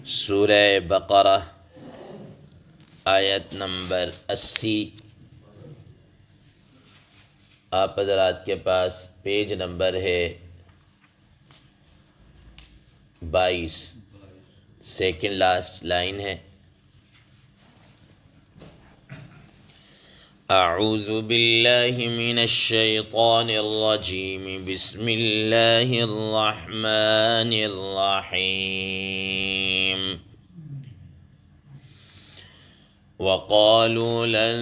سورہ بقرہ آیت نمبر 80۔ آپ حضرات کے پاس پیج نمبر ہے 22، سیکنڈ لاسٹ لائن ہے۔ اعوذ باللہ من الشیطان الرجیم، بسم اللہ الرحمن الرحیم۔ وقالوا لن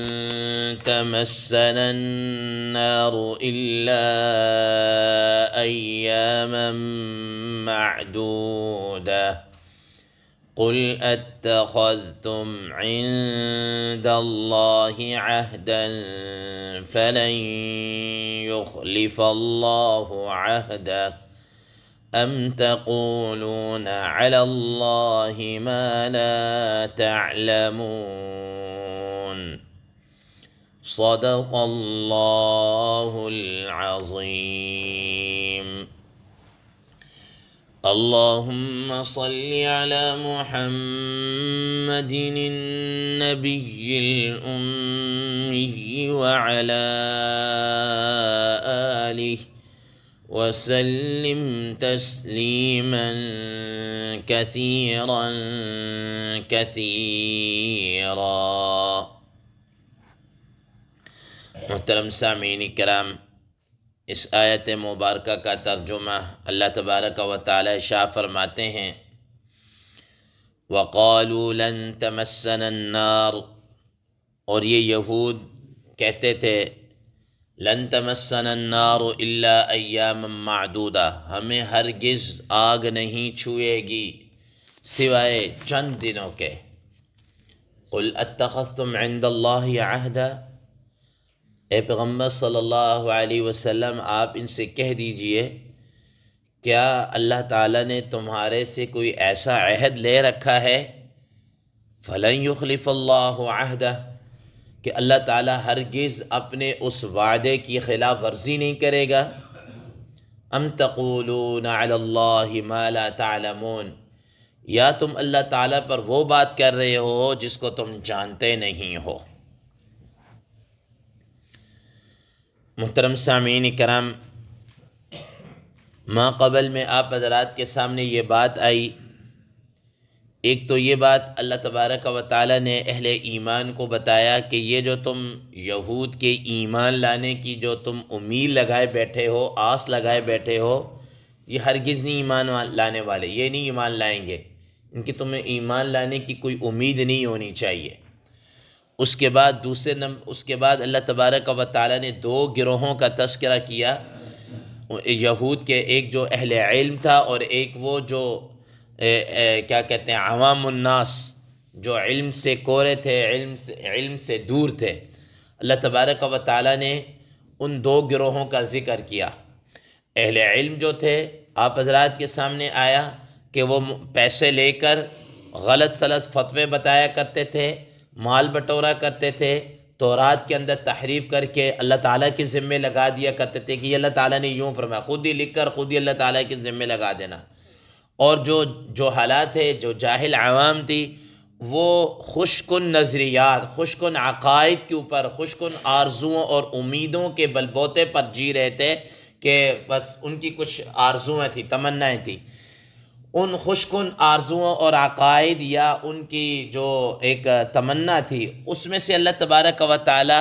تمسنا النار إلا أياما معدودة قل اتخذتم عند الله عهدا فلن يخلف الله عهده أم تقولون على الله ما لا تعلمون صدق الله العظيم۔ اللهم صل على محمد النبي الأمي وعلى آله وسلم تسلیما کثیرا کثیرا۔ محترم سامعین کرام، اس آیت مبارکہ کا ترجمہ اللہ تبارک و تعالی ارشاد فرماتے ہیں، وَقَالُوا لَن تَمَسَّنَا النَّارُ، اور یہ یہود کہتے تھے لن تمسنا النار الا ایاما معدودہ، ہمیں ہرگز آگ نہیں چھوئے گی سوائے چند دنوں کے۔ قل اتخذتم عند اللہ عہدا، اے پیغمبر صلی اللہ علیہ وسلم آپ ان سے کہہ دیجئے، کیا اللہ تعالیٰ نے تمہارے سے کوئی ایسا عہد لے رکھا ہے؟ فلن یخلف اللہ عہدہ، کہ اللہ تعالیٰ ہرگز اپنے اس وعدے کی خلاف ورزی نہیں کرے گا۔ ام تقولون علی اللہ ما لا تعلمون، یا تم اللہ تعالیٰ پر وہ بات کر رہے ہو جس کو تم جانتے نہیں ہو۔ محترم سامعین کرام، ما قبل میں آپ حضرات کے سامنے یہ بات آئی، ایک تو یہ بات اللہ تبارک و تعالیٰ نے اہل ایمان کو بتایا کہ یہ جو تم یہود کے ایمان لانے کی جو تم امید لگائے بیٹھے ہو، آس لگائے بیٹھے ہو، یہ ہرگز نہیں ایمان لانے والے، یہ نہیں ایمان لائیں گے، ان کی تمہیں ایمان لانے کی کوئی امید نہیں ہونی چاہیے۔ اس کے بعد اللہ تبارک و تعالیٰ نے دو گروہوں کا تذکرہ کیا، یہود کے، ایک جو اہل علم تھا اور ایک وہ جو کیا کہتے ہیں عوام الناس، جو علم سے کورے تھے، علم سے دور تھے۔ اللہ تبارک و تعالیٰ نے ان دو گروہوں کا ذکر کیا۔ اہل علم جو تھے، آپ حضرات کے سامنے آیا کہ وہ پیسے لے کر غلط سلط فتوے بتایا کرتے تھے، مال بٹورا کرتے تھے، تورات کے اندر تحریف کر کے اللہ تعالیٰ کے ذمے لگا دیا کرتے تھے کہ یہ اللہ تعالیٰ نے یوں فرمایا، خود ہی لکھ کر خود ہی اللہ تعالیٰ کے ذمے لگا دینا۔ اور جو حالات ہے، جو جاہل عوام تھی، وہ خوشکن نظریات، خوشکن عقائد کے اوپر، خوشکن آرزوؤں اور امیدوں کے بلبوتے پر جی رہے تھے کہ بس ان کی کچھ آرزویں تھیں، تمنائیں تھیں۔ ان خوشکن آرزوؤں اور عقائد یا ان کی جو ایک تمنا تھی، اس میں سے اللہ تبارک و تعالی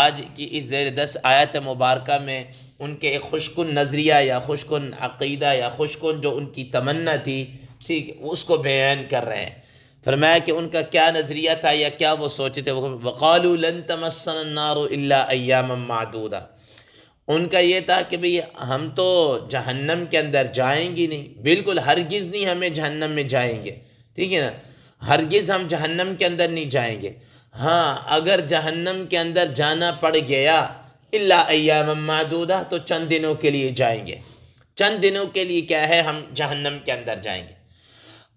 آج کی اس زیر 10 آیت مبارکہ میں ان کے ایک خوشکن نظریہ یا خوشکن عقیدہ یا خوشکن جو ان کی تمنا تھی، ٹھیک، اس کو بیان کر رہے ہیں۔ فرمایا کہ ان کا کیا نظریہ تھا یا کیا وہ سوچے تھے۔ وَقَالُوا لَن تَمَسَّنَا النَّارُ إِلَّا أَيَّامًا مَّعْدُودَةً، ان کا یہ تھا کہ بھئی ہم تو جہنم کے اندر جائیں گی نہیں، بالکل ہرگز نہیں ہمیں جہنم میں جائیں گے، ٹھیک ہے نا، ہرگز ہم جہنم کے اندر نہیں جائیں گے۔ ہاں، اگر جہنم کے اندر جانا پڑ گیا الا ایام معدودہ، تو چند دنوں کے لیے جائیں گے، چند دنوں کے لیے کیا ہے، ہم جہنم کے اندر جائیں گے۔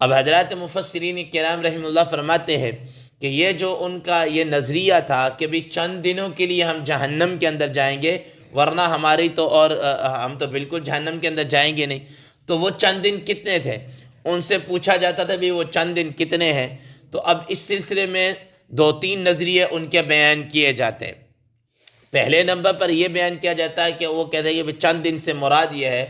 اب حضرات مفسرین کرام رحمہ اللہ فرماتے ہیں کہ یہ جو ان کا یہ نظریہ تھا کہ بھی چند دنوں کے لیے ہم جہنم کے اندر جائیں گے، ورنہ ہماری تو اور ہم تو بالکل جہنم کے اندر جائیں گے نہیں، تو وہ چند دن کتنے تھے؟ ان سے پوچھا جاتا تھا بھی وہ چند دن کتنے ہیں. تو اب اس سلسلے میں 2-3 نظریے ان کے بیان کیے جاتے ہیں. پہلے نمبر پر یہ بیان کیا جاتا ہے کہ وہ کہتے ہیں کہ چند دن سے مراد یہ ہے،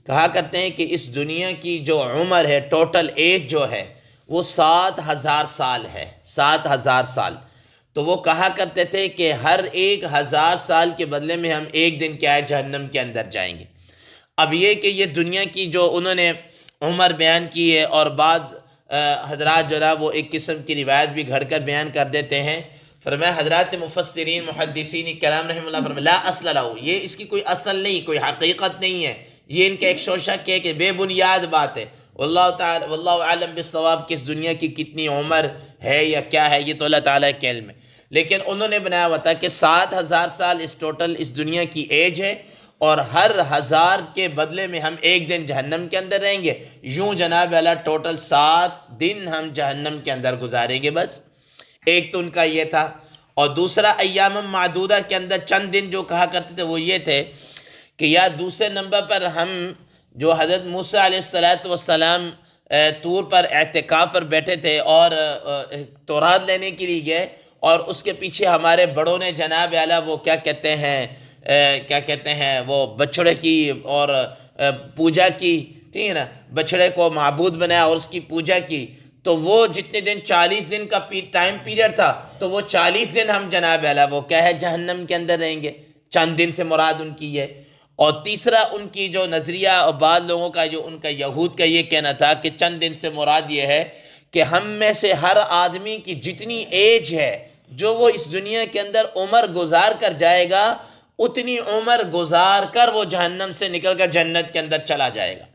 کہا کرتے ہیں کہ اس دنیا کی جو عمر ہے، ٹوٹل ایج جو ہے وہ 7,000 سال ہے. 7,000 سال. تو وہ کہا کرتے تھے کہ ہر 1,000 سال کے بدلے میں ہم ایک دن کیا ہے جہنم کے اندر جائیں گے. اب یہ کہ یہ دنیا کی جو انہوں نے عمر بیان کی ہے، اور بعض حضرات جو نا وہ ایک قسم کی روایت بھی گھڑ کر بیان کر دیتے ہیں. فرمایا حضرات مفسرین محدثین کرام رحمہ اللہ فرمایا لا اصل لہو، یہ اس کی کوئی اصل نہیں، کوئی حقیقت نہیں ہے، یہ ان کا ایک شوشک ہے کہ بے بنیاد بات ہے. واللہ تعالی واللہ عالم بالصواب کہ اس دنیا کی کتنی عمر ہے یا کیا ہے یہ تو اللہ تعالیٰ کے علم ہے. لیکن انہوں نے بنایا ہوا تھا کہ 7,000 سال اس ٹوٹل اس دنیا کی ایج ہے، اور ہر 1,000 کے بدلے میں ہم ایک دن جہنم کے اندر رہیں گے. یوں جناب اللہ ٹوٹل 7 دن ہم جہنم کے اندر گزاریں گے بس. ایک تو ان کا یہ تھا. اور دوسرا ایام معدودہ کے اندر چند دن جو کہا کرتے تھے وہ یہ تھے کہ یا دوسرے نمبر پر ہم جو حضرت موسیٰ علیہ السلام طور پر اعتکاف پر بیٹھے تھے اور تورات لینے کے لیے گئے، اور اس کے پیچھے ہمارے بڑوں نے جناب اعلیٰ وہ کیا کہتے ہیں وہ بچڑے کی اور پوجا کی، ٹھیک ہے نا، بچڑے کو معبود بنایا اور اس کی پوجا کی. تو وہ جتنے دن 40 دن کا ٹائم پیریڈ تھا، تو وہ 40 دن ہم جناب اعلیٰ وہ کیا ہے جہنم کے اندر رہیں گے. چند دن سے مراد ان کی ہے. اور تیسرا ان کی جو نظریہ اور بعض لوگوں کا جو ان کا یہود کا یہ کہنا تھا کہ چند دن سے مراد یہ ہے کہ ہم میں سے ہر آدمی کی جتنی ایج ہے جو وہ اس دنیا کے اندر عمر گزار کر جائے گا، اتنی عمر گزار کر وہ جہنم سے نکل کر جنت کے اندر چلا جائے گا.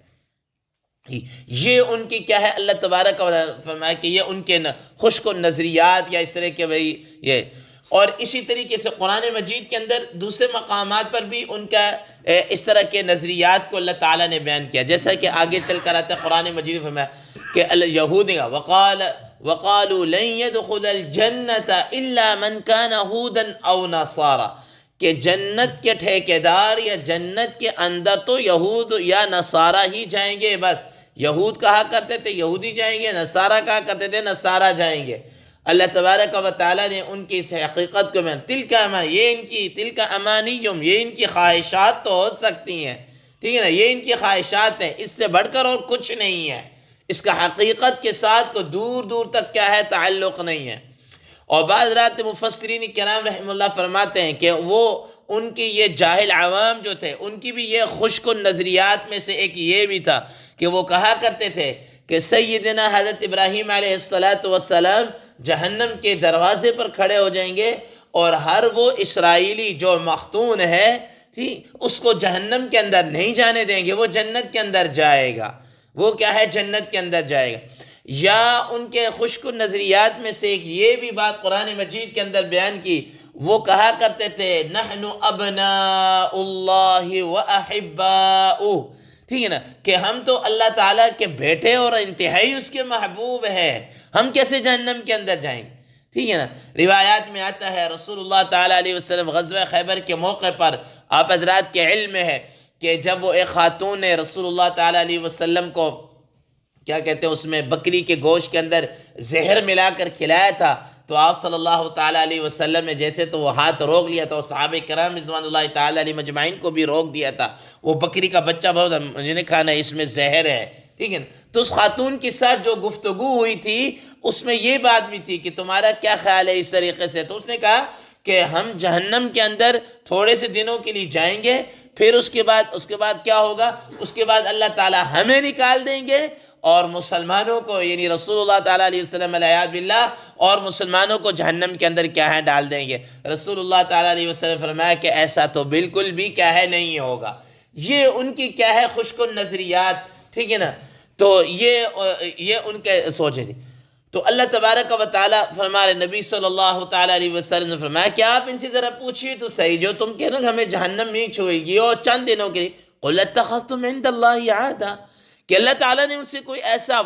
یہ ان کی کیا ہے اللہ تبارک و تعالیٰ فرمایا کہ یہ ان کے خشک و نظریات یا اس طرح کے بھئی یہ. اور اسی طریقے سے قرآن مجید کے اندر دوسرے مقامات پر بھی ان کا اس طرح کے نظریات کو اللہ تعالیٰ نے بیان کیا. جیسا کہ آگے چل کر آتا ہے قرآن مجید فرمایا کہ یہود کا وقالوا لن يدخل الجنة الا من كان هودا او نصارى، کہ جنت کے ٹھیکیدار یا جنت کے اندر تو یہود یا نصارہ ہی جائیں گے بس. یہود کہا کرتے تھے یہودی جائیں گے، نصارہ کہا کرتے تھے نصارہ جائیں گے. اللہ تبارک و تعالیٰ نے ان کی اس حقیقت کو بیان تلک امانیہم، یہ ان کی خواہشات تو ہو سکتی ہیں، ٹھیک ہے نا، یہ ان کی خواہشات ہیں، اس سے بڑھ کر اور کچھ نہیں ہے. اس کا حقیقت کے ساتھ کو دور دور تک کیا ہے تعلق نہیں ہے. اور بعض رات مفسرین کرام رحمہ اللہ فرماتے ہیں کہ وہ ان کی یہ جاہل عوام جو تھے ان کی بھی یہ خشک نظریات میں سے ایک یہ بھی تھا کہ وہ کہا کرتے تھے کہ سیدنا حضرت ابراہیم علیہ السلام جہنم کے دروازے پر کھڑے ہو جائیں گے، اور ہر وہ اسرائیلی جو مختون ہے اس کو جہنم کے اندر نہیں جانے دیں گے، وہ جنت کے اندر جائے گا. وہ کیا ہے جنت کے اندر جائے گا. یا ان کے خشک نظریات میں سے ایک یہ بھی بات قرآن مجید کے اندر بیان کی، وہ کہا کرتے تھے نحن ابناء اللہ و احباؤہ، ٹھیک ہے نا، کہ ہم تو اللہ تعالیٰ کے بیٹے اور انتہائی اس کے محبوب ہیں، ہم کیسے جہنم کے اندر جائیں گے. ٹھیک ہے نا. روایات میں آتا ہے رسول اللہ تعالیٰ علیہ وسلم غزوہ خیبر کے موقع پر آپ حضرات کے علم میں ہے کہ جب وہ ایک خاتون نے رسول اللہ تعالیٰ علیہ وسلم کو کیا کہتے ہیں اس میں بکری کے گوشت کے اندر زہر ملا کر کھلایا تھا، تو آپ صلی اللہ تعالیٰ علیہ وسلم نے جیسے تو وہ ہاتھ روک لیا تھا، اور صحابہ کرام رضوان اللہ تعالیٰ علیہ مجمعین کو بھی روک دیا تھا. وہ بکری کا بچہ بہت مجھے نہیں کھانا ہے، اس میں زہر ہے، ٹھیک ہے نا. تو اس خاتون کے ساتھ جو گفتگو ہوئی تھی اس میں یہ بات بھی تھی کہ تمہارا کیا خیال ہے اس طریقے سے. تو اس نے کہا کہ ہم جہنم کے اندر تھوڑے سے دنوں کے لیے جائیں گے، پھر اس کے بعد کیا ہوگا، اس کے بعد اللہ تعالیٰ ہمیں نکال دیں گے اور مسلمانوں کو یعنی رسول اللہ تعالیٰ علیہ وسلم علیہ باللہ اور مسلمانوں کو جہنم کے اندر کیا ہے ڈال دیں گے. رسول اللہ تعالیٰ علیہ وسلم فرمایا کہ ایسا تو بالکل بھی کیا ہے نہیں ہوگا. یہ ان کی کیا ہے خشک نظریات، ٹھیک ہے نا. تو یہ ان کے سوچے تھی. تو اللہ تبارک و تعالیٰ فرما رہے نبی صلی اللہ تعالیٰ علیہ وسلم نے فرمایا کہ آپ ان سے ذرا پوچھیے تو صحیح، جو تم کہنا کہ ہمیں جہنم نہیں چھوئے گی اور چند دنوں کے لیے، قُلْ اتَّخَذْتُمْ عِنْدَ اللَّهِ عَهْدًا، کہ اللہ تعالیٰ نے ان سے کوئی ایسا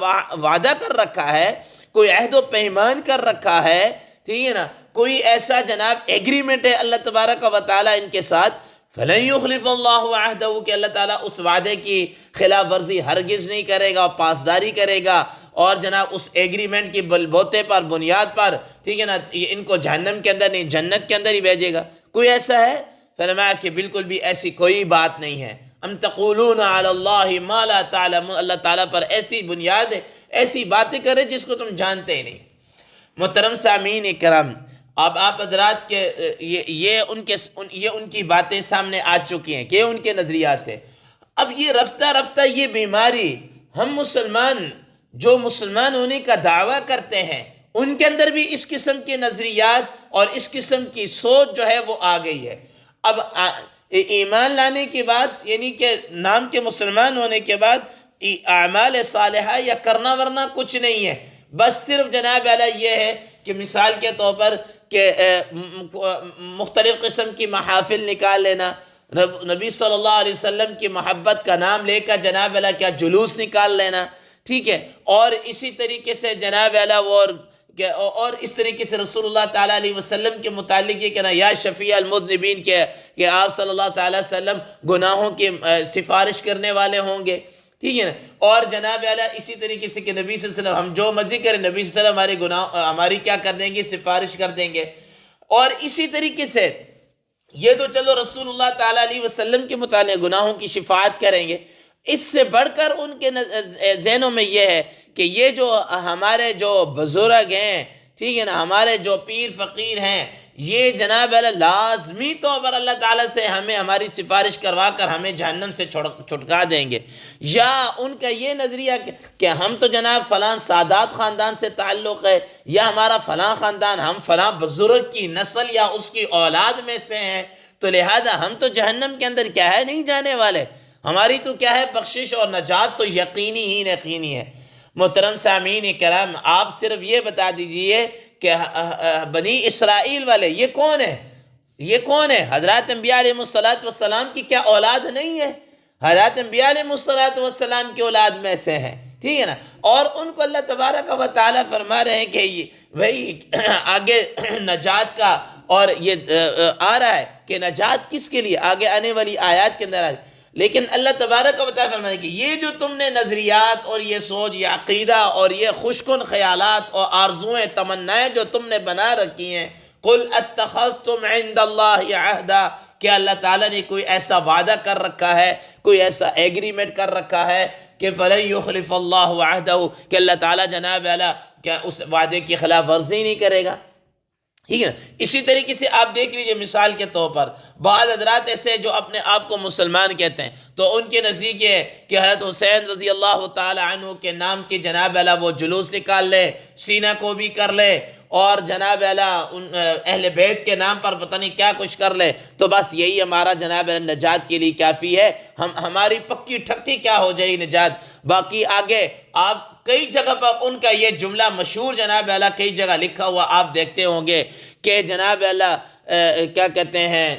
وعدہ کر رکھا ہے، کوئی عہد و پیمان کر رکھا ہے، ٹھیک ہے نا، کوئی ایسا جناب ایگریمنٹ ہے اللہ تبارک و تعالیٰ ان کے ساتھ فَلَن يُخْلِفَ اللَّهُ عَهْدَهُ کہ اللہ تعالیٰ اس وعدے کی خلاف ورزی ہرگز نہیں کرے گا، پاسداری کرے گا، اور جناب اس ایگریمنٹ کی بلبوتے پر، بنیاد پر، ٹھیک ہے نا، ان کو جہنم کے اندر نہیں جنت کے اندر ہی بھیجے گا۔ کوئی ایسا ہے؟ فرمایا کہ بالکل بھی ایسی کوئی بات نہیں ہے۔ ام تقولون علی اللہ ما لا تعلمون، اللہ تعالیٰ پر ایسی بنیاد ہے، ایسی باتیں کرے جس کو تم جانتے ہی نہیں۔ محترم سامعین کرام، اب آپ حضرات کے یہ ان کی باتیں سامنے آ چکی ہیں کہ یہ ان کے نظریات ہیں۔ اب یہ رفتہ رفتہ یہ بیماری ہم مسلمان جو مسلمان ہونے کا دعویٰ کرتے ہیں ان کے اندر بھی اس قسم کے نظریات اور اس قسم کی سوچ جو ہے وہ آ گئی ہے۔ اب ایمان لانے کے بعد، یعنی کہ نام کے مسلمان ہونے کے بعد، اعمال صالحہ یا کرنا ورنا کچھ نہیں ہے، بس صرف جناب علیہ یہ ہے کہ مثال کے طور پر کہ مختلف قسم کی محافل نکال لینا، نبی صلی اللہ علیہ وسلم کی محبت کا نام لے کر جناب علیہ کیا جلوس نکال لینا، ٹھیک ہے، اور اسی طریقے سے جناب علیہ اور اس طریقے سے رسول اللہ تعالیٰ علیہ وسلم کے متعلق یہ کہنا یا شفیع المذنبین کہ آپ صلی اللہ تعالیٰ علیہ وسلم گناہوں کی سفارش کرنے والے ہوں گے، ٹھیک ہے نا، اور جناب علیہ اسی طریقے سے کہ نبی صلی اللہ علیہ وسلم ہم جو مرضی کریں نبی صلی اللہ علیہ وسلم ہمارے گناہ ہماری کیا کر دیں گے، سفارش کر دیں گے۔ اور اسی طریقے سے یہ تو چلو رسول اللہ تعالیٰ علیہ وسلم کے متعلق گناہوں کی شفاعت کریں گے، اس سے بڑھ کر ان کے ذہنوں میں یہ ہے کہ یہ جو ہمارے جو بزرگ ہیں، ٹھیک ہے نا، ہمارے جو پیر فقیر ہیں، یہ جناب علیہ لازمی طور پر اللہ تعالیٰ سے ہمیں ہماری سفارش کروا کر ہمیں جہنم سے چھٹکا دیں گے۔ یا ان کا یہ نظریہ کہ ہم تو جناب فلاں سادات خاندان سے تعلق ہے، یا ہمارا فلاں خاندان، ہم فلاں بزرگ کی نسل یا اس کی اولاد میں سے ہیں، تو لہذا ہم تو جہنم کے اندر کیا ہے نہیں جانے والے، ہماری تو کیا ہے بخشش اور نجات تو یقینی ہی یقینی ہے۔ محترم سامعین کرام، آپ صرف یہ بتا دیجئے کہ بنی اسرائیل والے یہ کون ہے؟ یہ کون ہے؟ حضرات انبیاء علیہ السلام کی کیا اولاد نہیں ہے؟ حضرات انبیاء علیہ السلام کی اولاد میں سے ہیں، ٹھیک ہے نا، اور ان کو اللہ تبارک و تعالیٰ فرما رہے ہیں کہ بھائی آگے نجات کا، اور یہ آ رہا ہے کہ نجات کس کے لیے آگے آنے والی آیات کے اندر لیکن اللہ تبارک و تعالیٰ فرمائے کہ یہ جو تم نے نظریات اور یہ سوچ، یہ عقیدہ اور یہ خوشکن خیالات اور آرزویں تمنائیں جو تم نے بنا رکھی ہیں، قُلْ اتَّخَذْتُمْ عِنْدَ اللَّهِ عَهْدًا، کہ اللہ تعالیٰ نے کوئی ایسا وعدہ کر رکھا ہے، کوئی ایسا ایگریمنٹ کر رکھا ہے کہ فَلَن يُخْلِفَ اللَّهُ عَهْدَهُ، کہ اللہ تعالیٰ جناب اعلیٰ کیا اس وعدے کی خلاف ورزی نہیں کرے گا، ٹھیک ہے نا۔ اسی طریقے سے آپ دیکھ لیجئے مثال کے طور پر بعض حضرات ایسے جو اپنے آپ کو مسلمان کہتے ہیں، تو ان کے نزدیک یہ ہے کہ حضرت حسین رضی اللہ تعالی عنہ کے نام کی جناب اعلیٰ وہ جلوس نکال لے، سینہ کو بھی کر لے، اور جناب اعلیٰ ان اہل بیت کے نام پر پتہ نہیں کیا کچھ کر لے، تو بس یہی ہمارا جناب اعلیٰ نجات کے لیے کافی ہے، ہماری پکی ٹھکی کیا ہو جائے نجات، باقی آگے آپ کئی جگہ پر ان کا یہ جملہ مشہور جناب اعلیٰ کئی جگہ لکھا ہوا آپ دیکھتے ہوں گے کہ جناب اعلیٰ کیا کہتے ہیں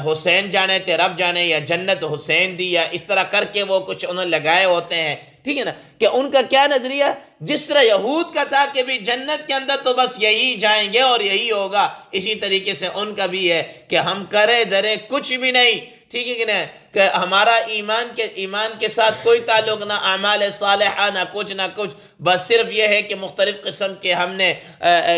حسین جانے تے رب جانے، یا جنت حسین دی، یا اس طرح کر کے وہ کچھ انہوں نے لگائے ہوتے ہیں، ٹھیک ہے نا، کہ ان کا کیا نظریہ جس طرح یہود کا تھا کہ بھی جنت کے اندر تو بس یہی جائیں گے اور یہی ہوگا، اسی طریقے سے ان کا بھی ہے کہ ہم کرے درے کچھ بھی نہیں، ٹھیک ہے کہ نہیں، کہ ہمارا ایمان کے ساتھ کوئی تعلق نہ اعمال صالحہ نہ کچھ، بس صرف یہ ہے کہ مختلف قسم کے ہم نے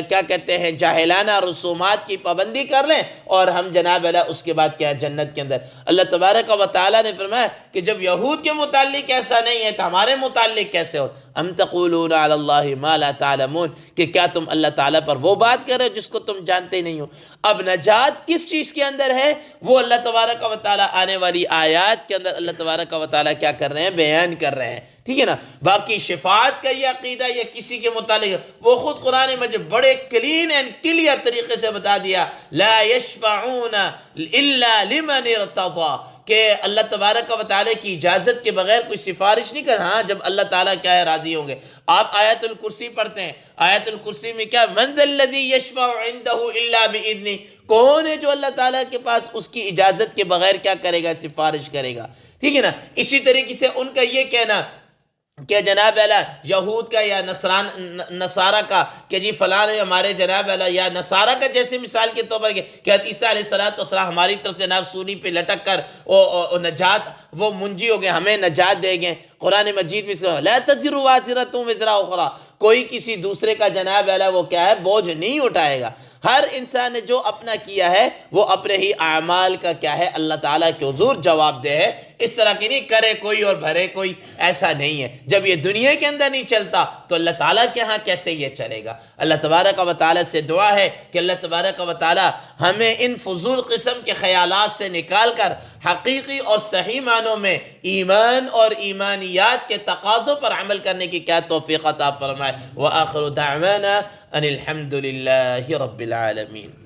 کیا کہتے ہیں جاہلانہ رسومات کی پابندی کر لیں، اور ہم جناب علیہ اس کے بعد کیا ہے جنت کے اندر۔ اللہ تبارک و تعالیٰ نے فرمایا کہ جب یہود کے متعلق ایسا نہیں ہے تو ہمارے متعلق کیسے ہو؟ ام تقولون علی اللہ ما لا تعلمون، کہ کیا تم اللہ تعالیٰ پر وہ بات کر رہے ہو جس کو تم جانتے نہیں ہو۔ اب نجات کس چیز کے اندر ہے وہ اللہ تبارک و تعالیٰ آنے والی آیات کے اندر اللہ تبارک و تعالیٰ کیا کر رہے ہیں، بیان کر رہے ہیں، ٹھیک ہے نا۔ باقی شفاعت کا یہ عقیدہ یا کسی کے متعلق وہ خود قرآن مجید بڑے کلین اینڈ کلیئر طریقے سے بتا دیا، لا یشفعون الا لمن ارتضی، کہ اللہ تبارک و تعالیٰ کی اجازت کے بغیر کوئی سفارش نہیں کر، ہاں جب اللہ تعالیٰ کیا ہے راضی ہوں گے۔ آپ آیت الکرسی پڑھتے ہیں، آیت الکرسی میں کیا من ذا الذی یشفع عندہ الا باذنہ، کون ہے جو اللہ تعالیٰ کے پاس اس کی اجازت کے بغیر کیا کرے گا، سفارش کرے گا، ٹھیک ہے نا۔ اسی طریقے سے ان کا یہ کہنا کہ جناب اعلیٰ یہود کا یا نصارہ کا کہ جی فلاں ہمارے جناب اعلیٰ یا نصارہ کا جیسے مثال کے طور پر کہ عیسیٰ علیہ السلام ہماری طرف سے جناب سولی پہ لٹک کر نجات وہ منجی ہو گئے، ہمیں نجات دے گئے۔ قرآن مجید میں اس کو لا تزر وازرۃ وزر اخری، کوئی کسی دوسرے کا جناب اعلیٰ وہ کیا ہے بوجھ نہیں اٹھائے گا۔ ہر انسان نے جو اپنا کیا ہے وہ اپنے ہی اعمال کا کیا ہے اللہ تعالیٰ کے حضور جواب دہ ہے۔ اس طرح کی نہیں کرے کوئی اور بھرے کوئی، ایسا نہیں ہے۔ جب یہ دنیا کے اندر نہیں چلتا تو اللہ تعالیٰ کے ہاں کیسے یہ چلے گا؟ اللہ تبارک و تعالیٰ سے دعا ہے کہ اللہ تبارک و تعالیٰ ہمیں ان فضول قسم کے خیالات سے نکال کر حقیقی اور صحیح معنوں میں ایمان اور ایمانیات کے تقاضوں پر عمل کرنے کی کیا توفیق عطا فرمائے۔ وآخر دعوانا ان الحمد للہ رب العالمین۔